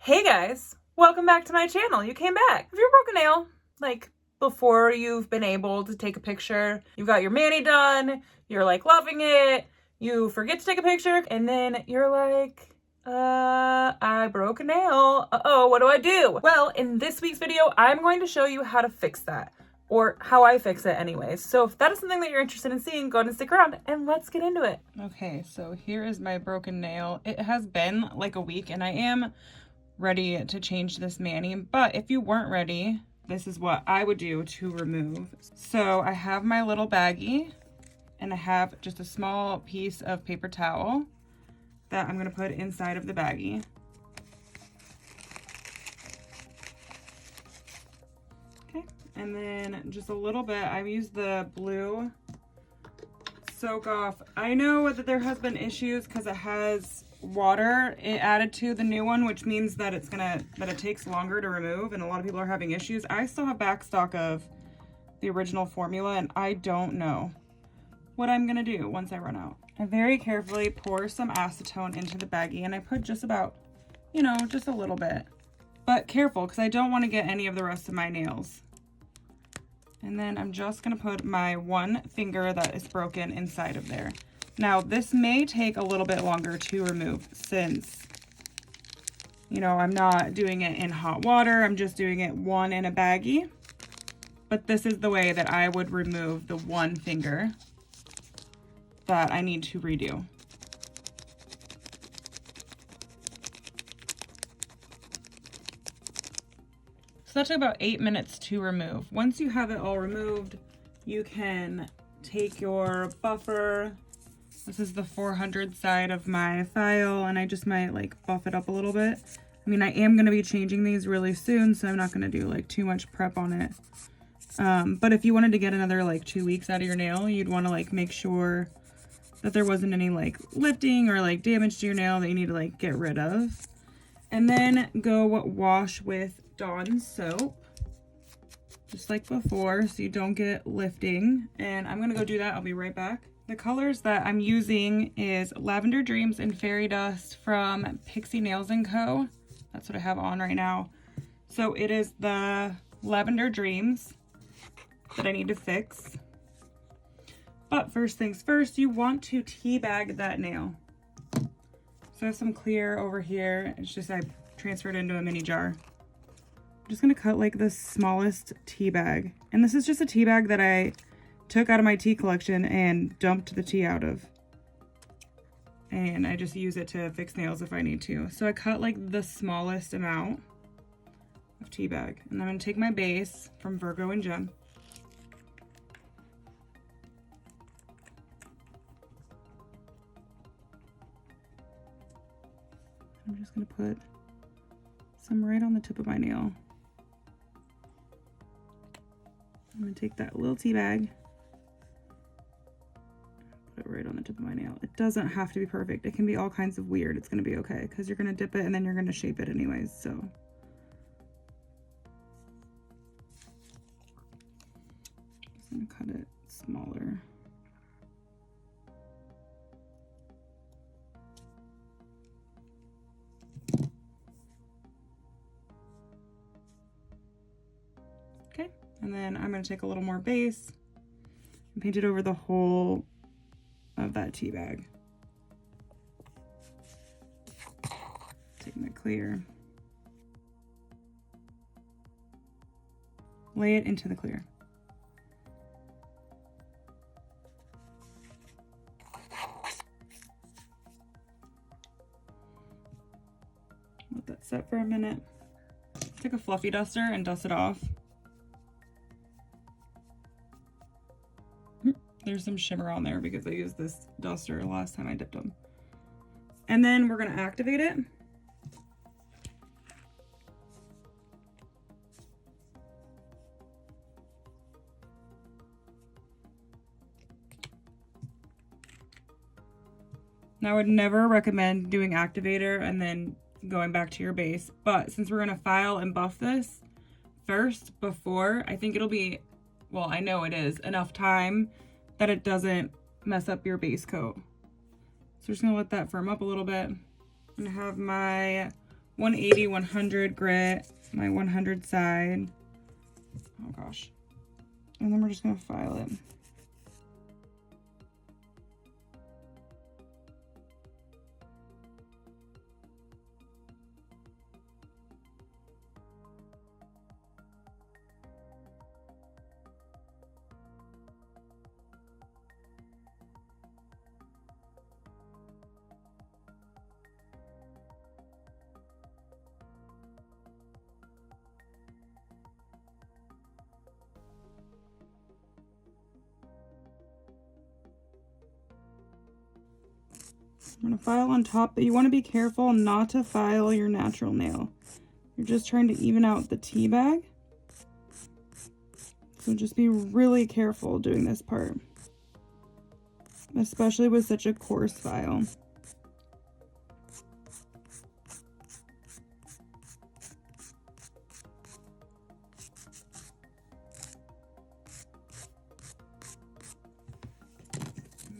Hey guys, welcome back to my channel. You came back. If you broke a nail, like before you've been able to take a picture, you've got your mani done, you're like loving it, you forget to take a picture, and then you're like, I broke a nail. Uh-oh, what do I do? Well, in this week's video, I'm going to show you how to fix that. Or how I fix it anyways. So if that is something that you're interested in seeing, go ahead and stick around and let's get into it. Okay, so here is my broken nail. It has been like a week and I am ready to change this mani, but if you weren't ready, this is what I would do to remove. So I have my little baggie and I have just a small piece of paper towel that I'm gonna put inside of the baggie. Okay, and then just a little bit, I've used the blue soak off. I know that there has been issues because it has water added to the new one, which means that it takes longer to remove and a lot of people are having issues. I still have back stock of the original formula and I don't know what I'm gonna do once I run out. I very carefully pour some acetone into the baggie and I put just about, just a little bit, but careful because I don't want to get any of the rest of my nails. And then I'm just gonna put my one finger that is broken inside of there. Now, this may take a little bit longer to remove since, I'm not doing it in hot water. I'm just doing it one in a baggie. But this is the way that I would remove the one finger that I need to redo. So that took about 8 minutes to remove. Once you have it all removed, you can take your buffer. This is the 400 side of my file, and I just might buff it up a little bit. I mean, I am going to be changing these really soon, so I'm not going to do too much prep on it. But if you wanted to get another 2 weeks out of your nail, you'd want to make sure that there wasn't any lifting or damage to your nail that you need to get rid of. And then go wash with Dawn soap, just like before, so you don't get lifting. And I'm going to go do that. I'll be right back. The colors that I'm using is Lavender Dreams and Fairy Dust from Pixie Nails & Co. That's what I have on right now. So it is the Lavender Dreams that I need to fix. But first things first, you want to tea bag that nail. So I have some clear over here. It's just I transferred into a mini jar. I'm just going to cut the smallest tea bag. And this is just a tea bag that I took out of my tea collection and dumped the tea out of, and I just use it to fix nails if I need to. So I cut the smallest amount of tea bag, and I'm going to take my base from Virgo and Gem, I'm just going to put some right on the tip of my nail. I'm going to take that little tea bag, put it right on the tip of my nail. It doesn't have to be perfect. It can be all kinds of weird. It's going to be okay because you're going to dip it and then you're going to shape it anyways. So just going to cut it smaller. Okay, and then I'm going to take a little more base and paint it over the whole of that tea bag. Take my clear, lay it into the clear. Let that set for a minute. Take a fluffy duster and dust it off. There's some shimmer on there because I used this duster last time I dipped them. And then we're going to activate it. Now, I would never recommend doing Activator and then going back to your base, but since we're going to file and buff this first before, I think it'll be, well, I know it is, enough time that it doesn't mess up your base coat. So we're just gonna let that firm up a little bit. I'm gonna have my 180, 100 grit, my 100 side. Oh gosh. And then we're just gonna file it. I'm gonna file on top, but you want to be careful not to file your natural nail. You're just trying to even out the tea bag. So just be really careful doing this part, especially with such a coarse file.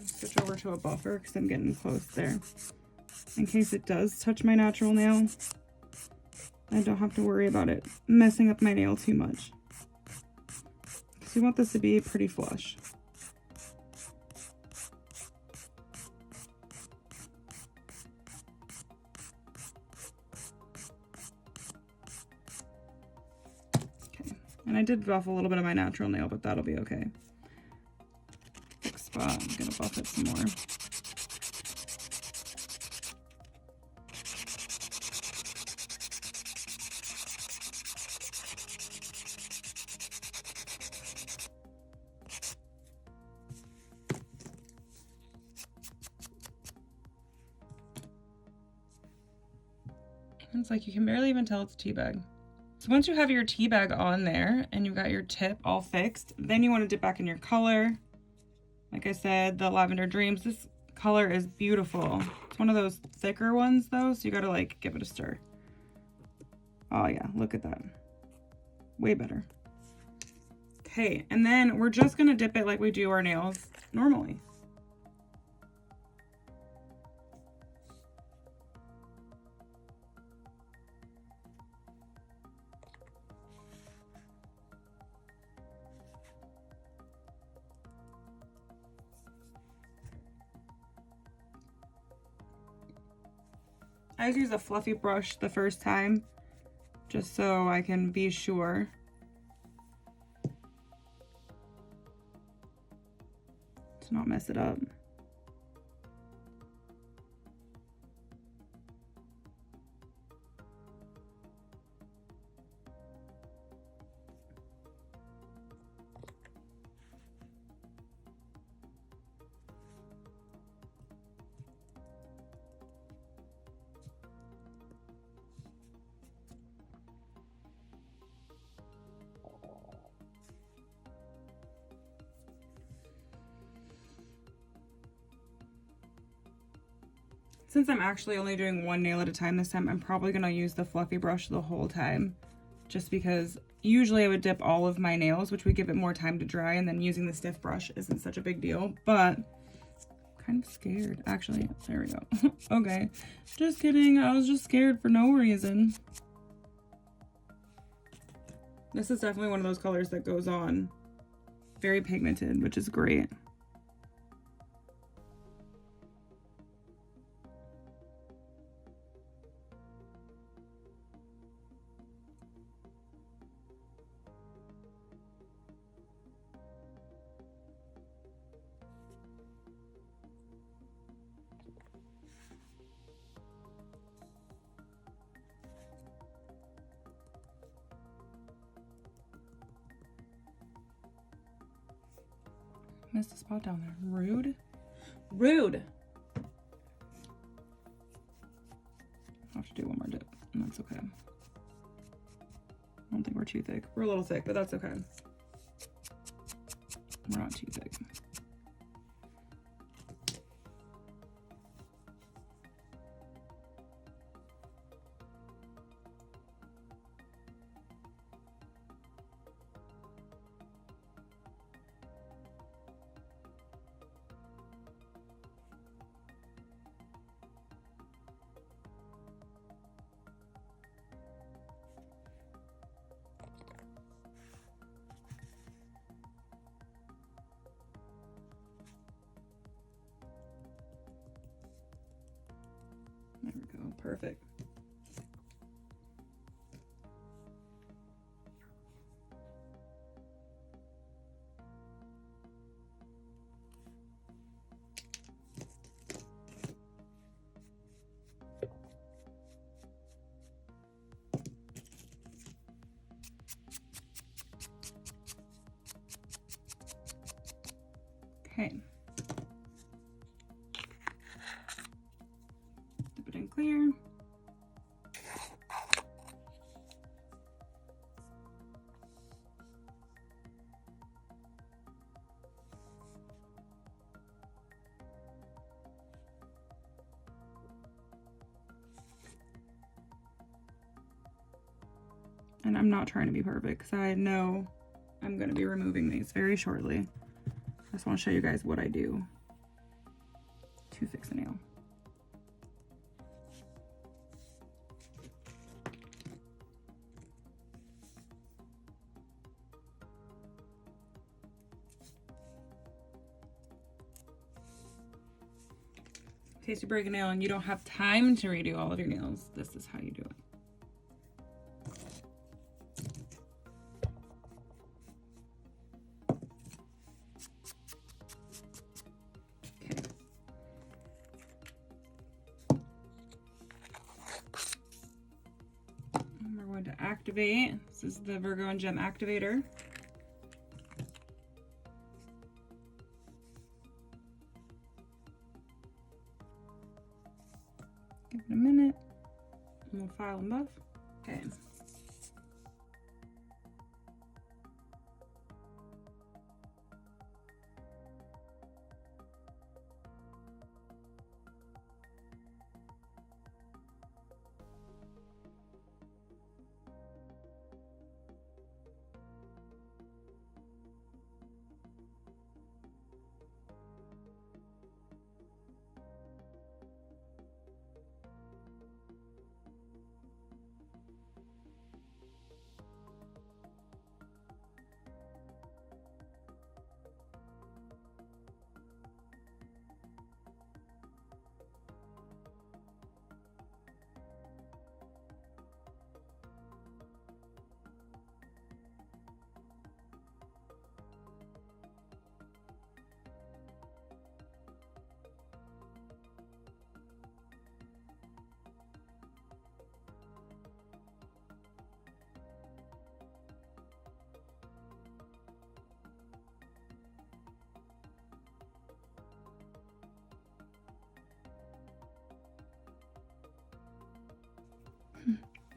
Switch over to a buffer because I'm getting close there. In case it does touch my natural nail, I don't have to worry about it messing up my nail too much. Because we want this to be pretty flush. Okay, and I did buff a little bit of my natural nail, but that'll be okay. Spot. I'm gonna buff it some more. It's like you can barely even tell it's a tea bag. So once you have your tea bag on there and you've got your tip all fixed, then you want to dip back in your color. Like I said, the Lavender Dreams, this color is beautiful. It's one of those thicker ones though, so you gotta like give it a stir. Oh yeah, look at that. Way better. Okay, and then we're just gonna dip it like we do our nails normally. I always use a fluffy brush the first time, just so I can be sure. To not mess it up. Since I'm actually only doing one nail at a time this time, I'm probably going to use the fluffy brush the whole time. Just because usually I would dip all of my nails, which would give it more time to dry, and then using the stiff brush isn't such a big deal. But I'm kind of scared. Actually, there we go. Okay. Just kidding. I was just scared for no reason. This is definitely one of those colors that goes on. Very pigmented, which is great. Missed a spot down there. Rude. Rude. I'll have to do one more dip, and that's okay. I don't think we're too thick. We're a little thick, but that's okay. We're not too thick. Oh, perfect. Okay. Dip it in clear. And I'm not trying to be perfect because I know I'm going to be removing these very shortly. I just want to show you guys what I do to fix a nail. In case you break a nail and you don't have time to redo all of your nails, this is how you do it. To activate. This is the Virgo and Gem Activator. Give it a minute and we'll file them both. Okay.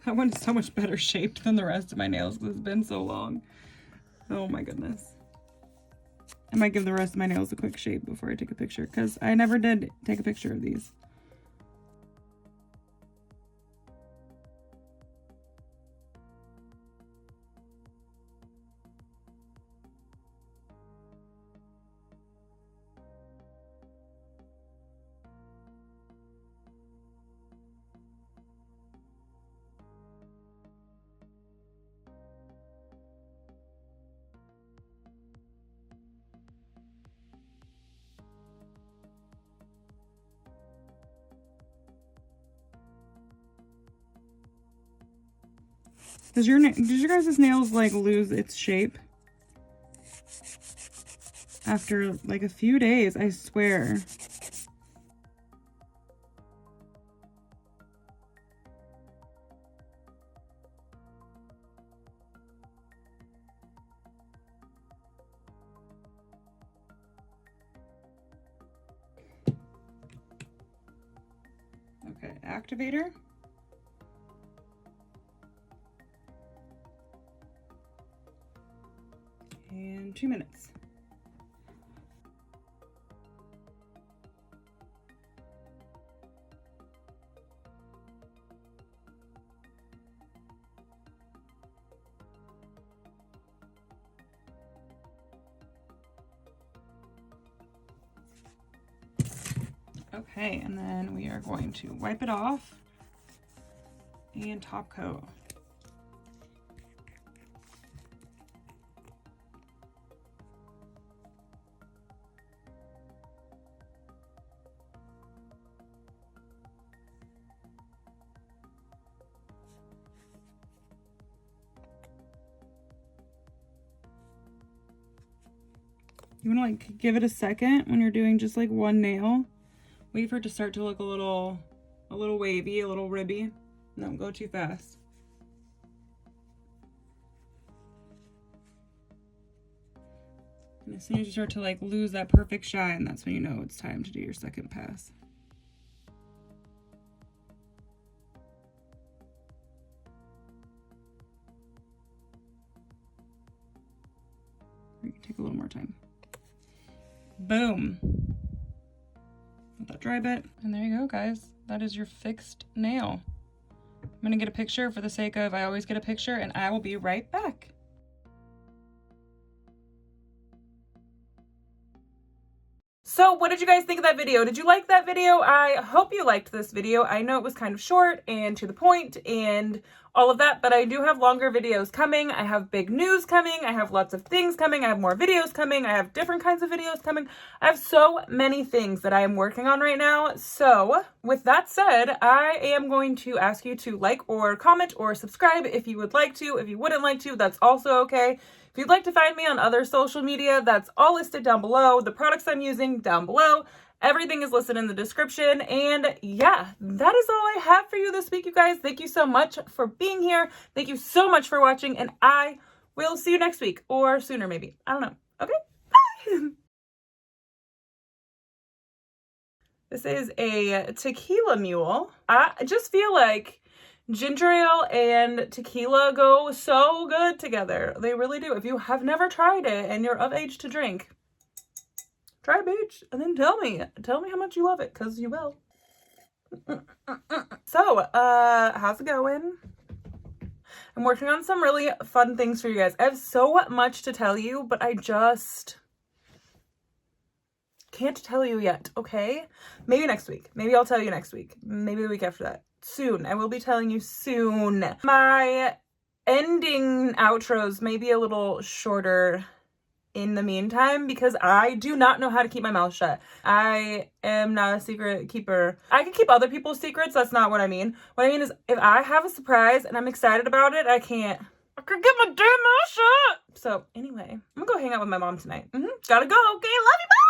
That one's so much better shaped than the rest of my nails because it's been so long. Oh my goodness. I might give the rest of my nails a quick shape before I take a picture because I never did take a picture of these. Does your guys' nails like lose its shape after like a few days? I swear. Okay, activator. And 2 minutes. Okay, and then we are going to wipe it off and top coat. You want to like give it a second when you're doing just like one nail. Wait for it to start to look a little wavy, a little ribby. Don't go too fast. And as soon as you start to like lose that perfect shine, that's when you know it's time to do your second pass. You can take a little more time. Boom. Let that dry a bit. And there you go, guys. That is your fixed nail. I'm gonna get a picture for the sake of I always get a picture, and I will be right back. So what did you guys think of that video? Did you like that video? I hope you liked this video. I know it was kind of short and to the point and all of that, but I do have longer videos coming. I have big news coming. I have lots of things coming. I have more videos coming. I have different kinds of videos coming. I have so many things that I am working on right now. So with that said, I am going to ask you to like or comment or subscribe if you would like to. If you wouldn't like to, that's also okay. If you'd like to find me on other social media, that's all listed down below. The products I'm using down below. Everything is listed in the description. And yeah, that is all I have for you this week, you guys. Thank you so much for being here. Thank you so much for watching. And I will see you next week or sooner maybe. I don't know. Okay, bye. This is a tequila mule. I just feel like ginger ale and tequila go so good together. They really do. If you have never tried it and you're of age to drink, try it, bitch, and then tell me how much you love it, because you will. So, how's it going? I'm working on some really fun things for you guys. I have so much to tell you, but I just can't tell you yet, okay? Maybe next week. Maybe I'll tell you next week. Maybe the week after that. Soon. I will be telling you soon. My ending outros may be a little shorter in the meantime because I do not know how to keep my mouth shut. I am not a secret keeper. I can keep other people's secrets. That's not what I mean. What I mean is if I have a surprise and I'm excited about it, I can't get my damn mouth shut. So anyway, I'm gonna go hang out with my mom tonight. Gotta go. Okay, love you. Bye.